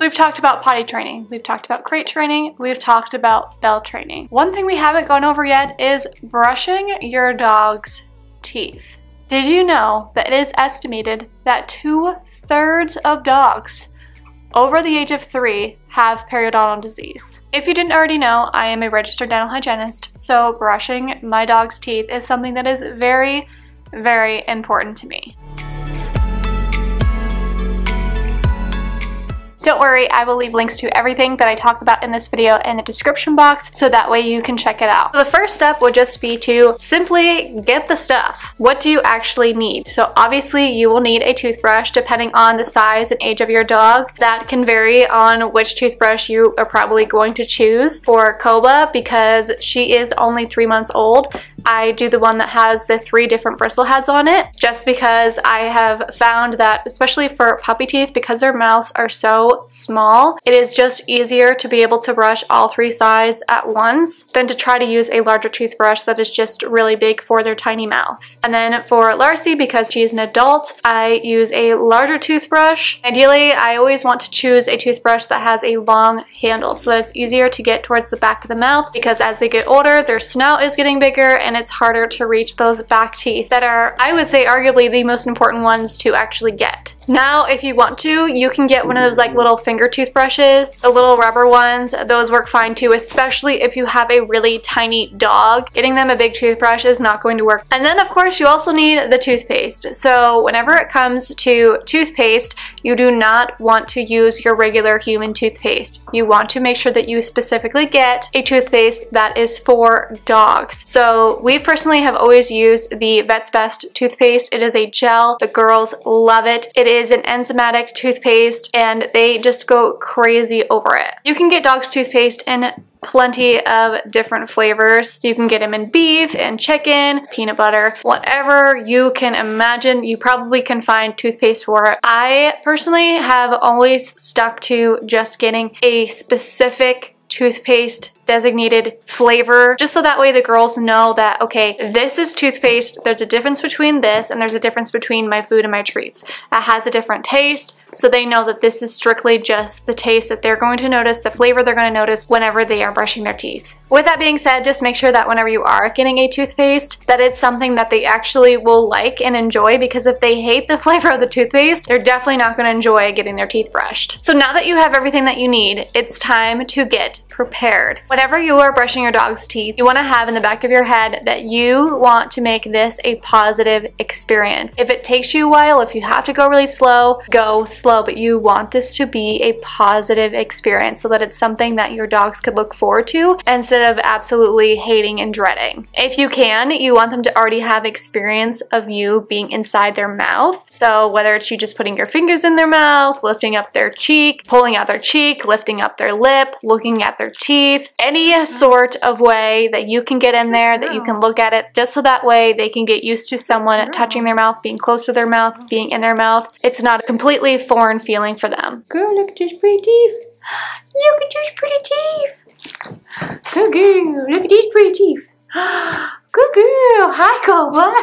So we've talked about potty training, we've talked about crate training, we've talked about bell training. One thing we haven't gone over yet is brushing your dog's teeth. Did you know that it is estimated that 2/3 of dogs over the age of 3 have periodontal disease? If you didn't already know, I am a registered dental hygienist, so brushing my dog's teeth is something that is very, very important to me. Don't worry, I will leave links to everything that I talked about in this video in the description box, so that way you can check it out. So the first step would just be to simply get the stuff. What do you actually need? So obviously you will need a toothbrush depending on the size and age of your dog. That can vary on which toothbrush you are probably going to choose. For COBA, because she is only 3 months old, I do the one that has the 3 different bristle heads on it, just because I have found that, especially for puppy teeth, because their mouths are so small, it is just easier to be able to brush all 3 sides at once than to try to use a larger toothbrush that is just really big for their tiny mouth. And then for LARSEY, because she is an adult, I use a larger toothbrush. Ideally, I always want to choose a toothbrush that has a long handle so that it's easier to get towards the back of the mouth, because as they get older, their snout is getting bigger and it's harder to reach those back teeth that are, I would say, arguably the most important ones to actually get. Now, if you want to, you can get one of those like little finger toothbrushes, the little rubber ones. Those work fine too, especially if you have a really tiny dog. Getting them a big toothbrush is not going to work. And then of course you also need the toothpaste. So whenever it comes to toothpaste, you do not want to use your regular human toothpaste. You want to make sure that you specifically get a toothpaste that is for dogs. So we personally have always used the Vet's Best toothpaste. It is a gel. The girls love it. It is an enzymatic toothpaste and they just go crazy over it. You can get dog's toothpaste in plenty of different flavors. You can get them in beef and chicken, peanut butter, whatever you can imagine, you probably can find toothpaste for it. I personally have always stuck to just getting a specific toothpaste designated flavor, just so that way the girls know that, okay, this is toothpaste, there's a difference between this and there's a difference between my food and my treats. It has a different taste, so they know that this is strictly just the taste that they're going to notice, the flavor they're going to notice whenever they are brushing their teeth. With that being said, just make sure that whenever you are getting a toothpaste, that it's something that they actually will like and enjoy, because if they hate the flavor of the toothpaste, they're definitely not going to enjoy getting their teeth brushed. So now that you have everything that you need, it's time to get prepared. Whenever you are brushing your dog's teeth, you want to have in the back of your head that you want to make this a positive experience. If it takes you a while, if you have to go really slow, go slow, but you want this to be a positive experience so that it's something that your dogs could look forward to instead of absolutely hating and dreading. If you can, you want them to already have experience of you being inside their mouth. So whether it's you just putting your fingers in their mouth, lifting up their cheek, pulling out their cheek, lifting up their lip, looking at their teeth, any sort of way that you can get in there, that you can look at it, just so that way they can get used to someone touching their mouth, being close to their mouth, being in their mouth. It's not a completely foreign feeling for them. Girl, look at those pretty teeth. Look at those pretty teeth. Good girl, look at these pretty teeth. Good girl. Hi, COBA.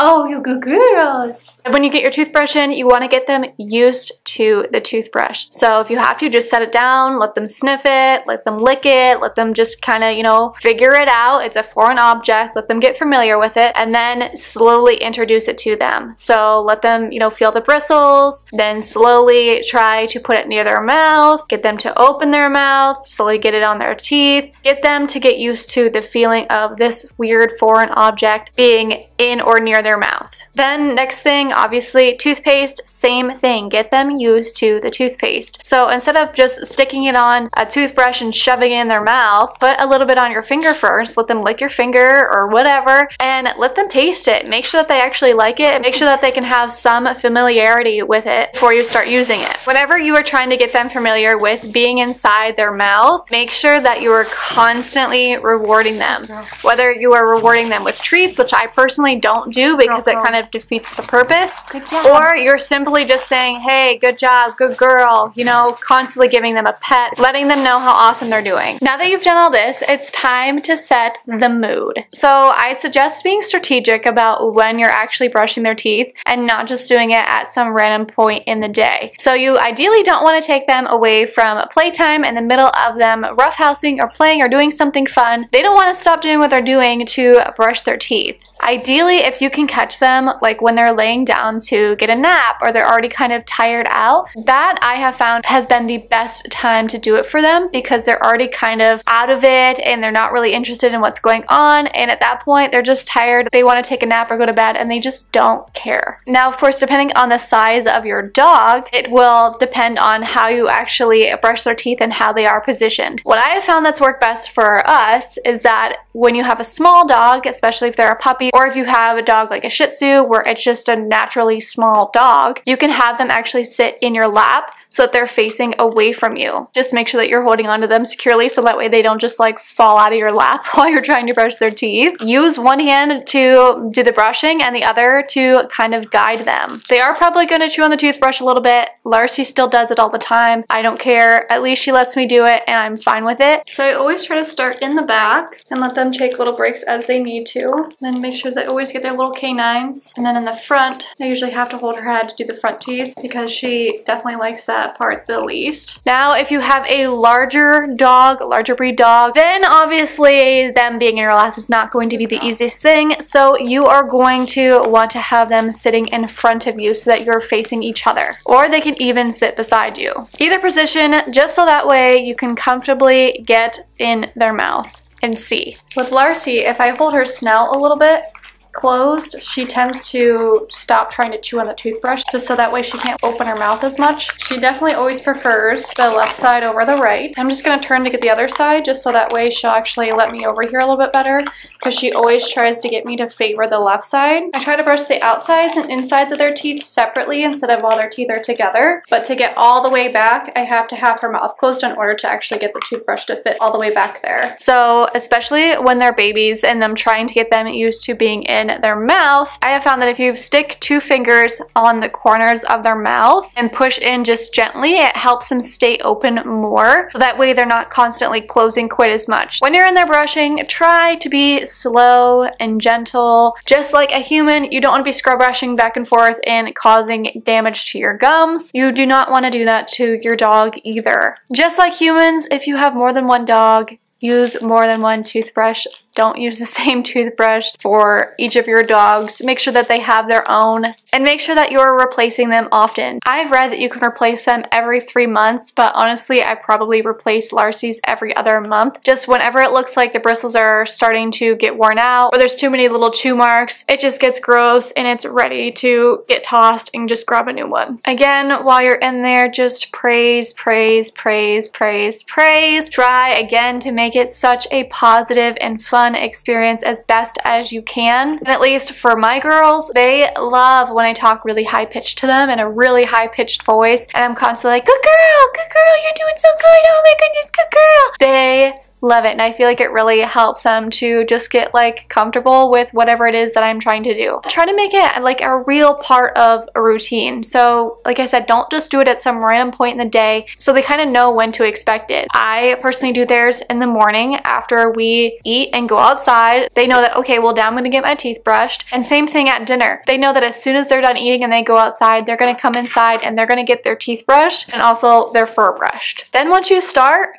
Oh, you good girls. When you get your toothbrush in, you want to get them used to the toothbrush. So if you have to, just set it down, let them sniff it, let them lick it, let them just kind of, you know, figure it out. It's a foreign object. Let them get familiar with it and then slowly introduce it to them. So let them, you know, feel the bristles, then slowly try to put it near their mouth, get them to open their mouth, slowly get it on their teeth, get them to get used to the feeling of this weird foreign object being in or near their mouth. Then next thing, obviously toothpaste, same thing. Get them used to the toothpaste. So instead of just sticking it on a toothbrush and shoving it in their mouth, put a little bit on your finger first, let them lick your finger or whatever, and let them taste it. Make sure that they actually like it. Make sure that they can have some familiarity with it before you start using it. Whenever you are trying to get them familiar with being inside their mouth, make sure that you are constantly rewarding them. Whether you are rewarding them with treats, which I personally don't don't do because it kind of defeats the purpose. Good job. Or you're simply just saying, hey, good job, good girl, you know, constantly giving them a pet, letting them know how awesome they're doing. Now that you've done all this, it's time to set the mood. So I'd suggest being strategic about when you're actually brushing their teeth and not just doing it at some random point in the day. So you ideally don't want to take them away from playtime in the middle of them roughhousing or playing or doing something fun. They don't want to stop doing what they're doing to brush their teeth. Ideally, if you can catch them like when they're laying down to get a nap or they're already kind of tired out, that I have found has been the best time to do it for them because they're already kind of out of it and they're not really interested in what's going on, and at that point they're just tired, they want to take a nap or go to bed, and they just don't care. Now, of course, depending on the size of your dog, it will depend on how you actually brush their teeth and how they are positioned. What I have found that's worked best for us is that when you have a small dog, especially if they're a puppy, or if you have a dog like a Shih Tzu where it's just a naturally small dog, you can have them actually sit in your lap so that they're facing away from you. Just make sure that you're holding onto them securely so that way they don't just like fall out of your lap while you're trying to brush their teeth. Use one hand to do the brushing and the other to kind of guide them. They are probably going to chew on the toothbrush a little bit. Larcy still does it all the time. I don't care. At least she lets me do it and I'm fine with it. So I always try to start in the back and let them take little breaks as they need to. Then make sure they always get their little canines. And then in the front, I usually have to hold her head to do the front teeth because she definitely likes that part the least. Now, if you have a larger dog, a larger breed dog, then obviously them being in your lap is not going to be the easiest thing. So you are going to want to have them sitting in front of you so that you're facing each other. Or they can even sit beside you. Either position, just so that way you can comfortably get in their mouth and see. With Larcy, if I hold her snout a little bit closed, she tends to stop trying to chew on the toothbrush just so that way she can't open her mouth as much. She definitely always prefers the left side over the right. I'm just going to turn to get the other side just so that way she'll actually let me over here a little bit better because she always tries to get me to favor the left side. I try to brush the outsides and insides of their teeth separately instead of while their teeth are together, but to get all the way back I have to have her mouth closed in order to actually get the toothbrush to fit all the way back there. So especially when they're babies and I'm trying to get them used to being in their mouth, I have found that if you stick 2 fingers on the corners of their mouth and push in just gently, it helps them stay open more. So that way they're not constantly closing quite as much. When you're in there brushing, try to be slow and gentle. Just like a human, you don't want to be scrub brushing back and forth and causing damage to your gums. You do not want to do that to your dog either. Just like humans, if you have more than one dog, use more than one toothbrush. Don't use the same toothbrush for each of your dogs. Make sure that they have their own and make sure that you're replacing them often. I've read that you can replace them every 3 months, but honestly, I probably replace Larcy's every other month. Just whenever it looks like the bristles are starting to get worn out or there's too many little chew marks, it just gets gross and it's ready to get tossed and just grab a new one. Again, while you're in there, just praise, praise, praise, praise, praise. Try again to make it such a positive and fun experience as best as you can. And at least for my girls, they love when I talk really high pitched to them in a really high pitched voice and I'm constantly like, good girl, you're doing so good, oh my goodness, good girl. They love it, and I feel like it really helps them to just get like comfortable with whatever it is that I'm trying to do. Try to make it like a real part of a routine. So like I said, don't just do it at some random point in the day so they kind of know when to expect it. I personally do theirs in the morning after we eat and go outside. They know that, okay, well now I'm gonna get my teeth brushed, and same thing at dinner. They know that as soon as they're done eating and they go outside, they're gonna come inside and they're gonna get their teeth brushed and also their fur brushed. Then once you start,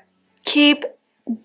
keep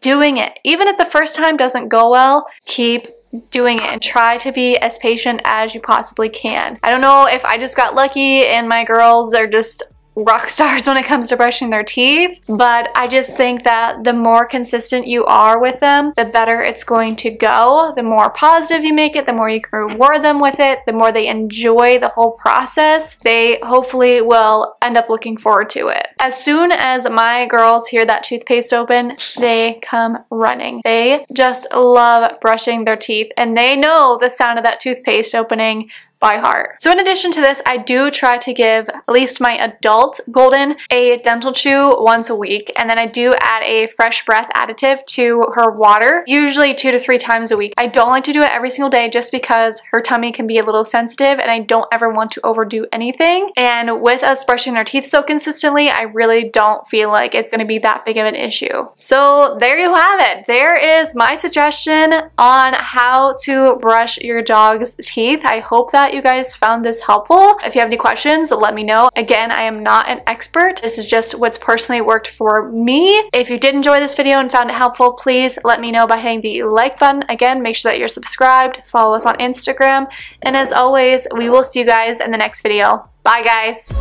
doing it. Even if the first time doesn't go well, keep doing it and try to be as patient as you possibly can. I don't know if I just got lucky and my girls are just rock stars when it comes to brushing their teeth, but I just think that the more consistent you are with them, the better it's going to go. The more positive you make it, the more you can reward them with it, the more they enjoy the whole process, they hopefully will end up looking forward to it. As soon as my girls hear that toothpaste open, they come running. They just love brushing their teeth and they know the sound of that toothpaste opening by heart. So in addition to this, I do try to give at least my adult Golden a dental chew once a week, and then I do add a fresh breath additive to her water, usually 2 to 3 times a week. I don't like to do it every single day just because her tummy can be a little sensitive and I don't ever want to overdo anything. And with us brushing our teeth so consistently, I really don't feel like it's going to be that big of an issue. So there you have it. There is my suggestion on how to brush your dog's teeth. I hope that you guys found this helpful. If you have any questions, let me know. Again, I am not an expert. This is just what's personally worked for me. If you did enjoy this video and found it helpful, please let me know by hitting the like button. Again, make sure that you're subscribed, follow us on Instagram, and as always, we will see you guys in the next video. Bye guys!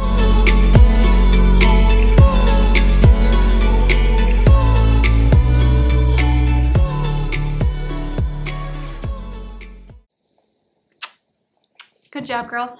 Good job, girls.